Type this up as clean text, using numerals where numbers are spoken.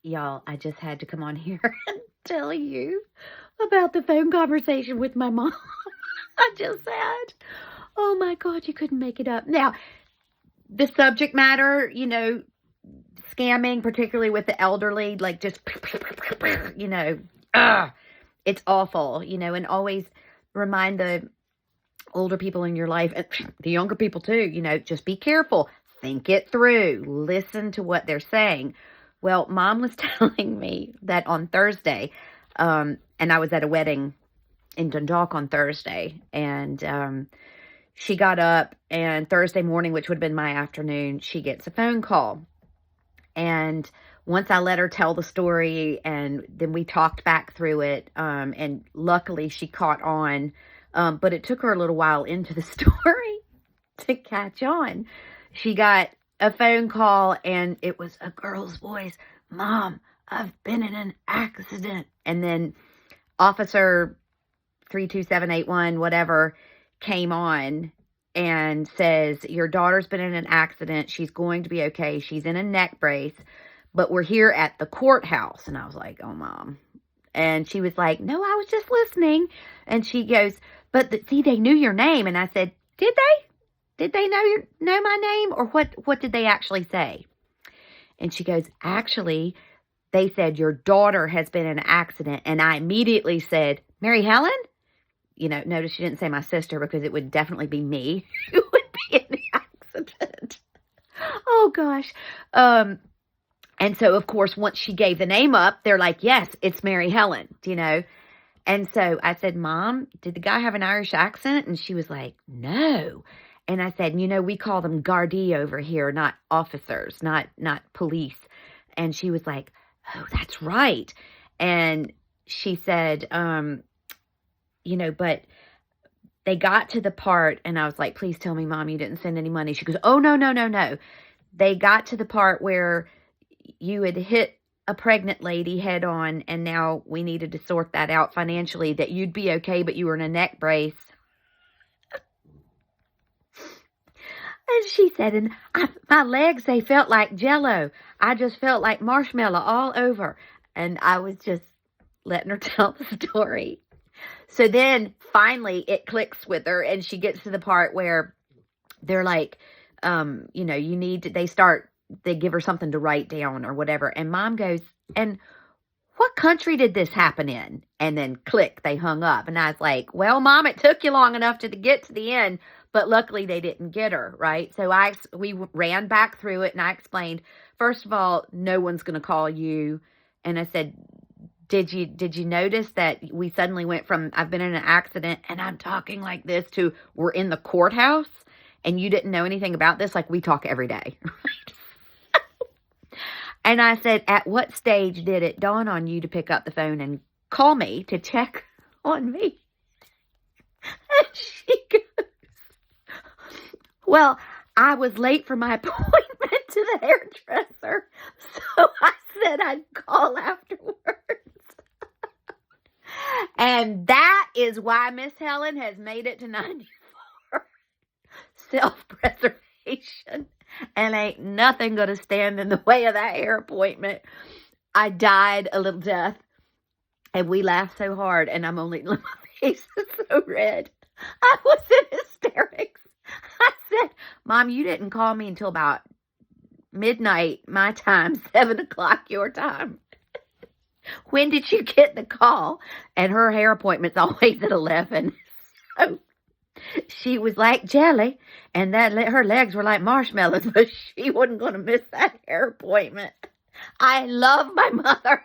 Y'all, I just had to come on here and tell you about the phone conversation with my mom I just had. Oh my God, you couldn't make it up. Now, the subject matter, scamming, particularly with the elderly, like just, it's awful, and always remind the older people in your life, and the younger people too, just be careful, think it through, listen to what they're saying. Well, Mom was telling me that on Thursday, and I was at a wedding in Dundalk on Thursday, and she got up, and Thursday morning, which would have been my afternoon, she gets a phone call. And once I let her tell the story, and then we talked back through it, and luckily she caught on, but it took her a little while into the story to catch on. She got a phone call, and it was a girl's voice. Mom, I've been in an accident. And then Officer 32781, whatever, came on and says, your daughter's been in an accident. She's going to be okay. She's in a neck brace, but we're here at the courthouse. And I was like, oh, Mom. And she was like, no, I was just listening. And she goes, but see, they knew your name. And I said, did they? Did they know my name? Or what did they actually say? And she goes, actually, they said your daughter has been in an accident. And I immediately said, Mary Helen? Notice she didn't say my sister, because it would definitely be me who would be in the accident. Oh, gosh. And so, of course, once she gave the name up, they're like, yes, it's Mary Helen, And so I said, Mom, did the guy have an Irish accent? And she was like, no. And I said, we call them Gardaí over here, not officers, not police. And she was like, oh, that's right. And she said, but they got to the part, and I was like, please tell me, Mom, you didn't send any money. She goes, oh, no. They got to the part where you had hit a pregnant lady head on, and now we needed to sort that out financially, that you'd be okay, but you were in a neck brace. And she said, and my legs, they felt like Jell-O. I just felt like marshmallow all over. And I was just letting her tell the story. So then finally it clicks with her, and she gets to the part where they're like, you need to, they give her something to write down or whatever. And Mom goes, and what country did this happen in? And then click, they hung up. And I was like, well, Mom, it took you long enough to get to the end, but luckily they didn't get her, right? So we ran back through it, and I explained, first of all, no one's going to call you. And I said, did you notice that we suddenly went from I've been in an accident and I'm talking like this to we're in the courthouse, and you didn't know anything about this? Like, we talk every day, right? And I said, at what stage did it dawn on you to pick up the phone and call me to check on me? And she goes, well, I was late for my appointment to the hairdresser, so I said I'd call afterwards. And that is why Miss Helen has made it to 94. Self-preservation. And ain't nothing going to stand in the way of that hair appointment. I died a little death. And we laughed so hard. And my face is so red. I was in hysterics. I said, Mom, you didn't call me until about midnight my time, 7 o'clock your time. When did you get the call? And her hair appointment's always at 11. So she was like jelly, and her legs were like marshmallows, but she wasn't going to miss that hair appointment. I love my mother.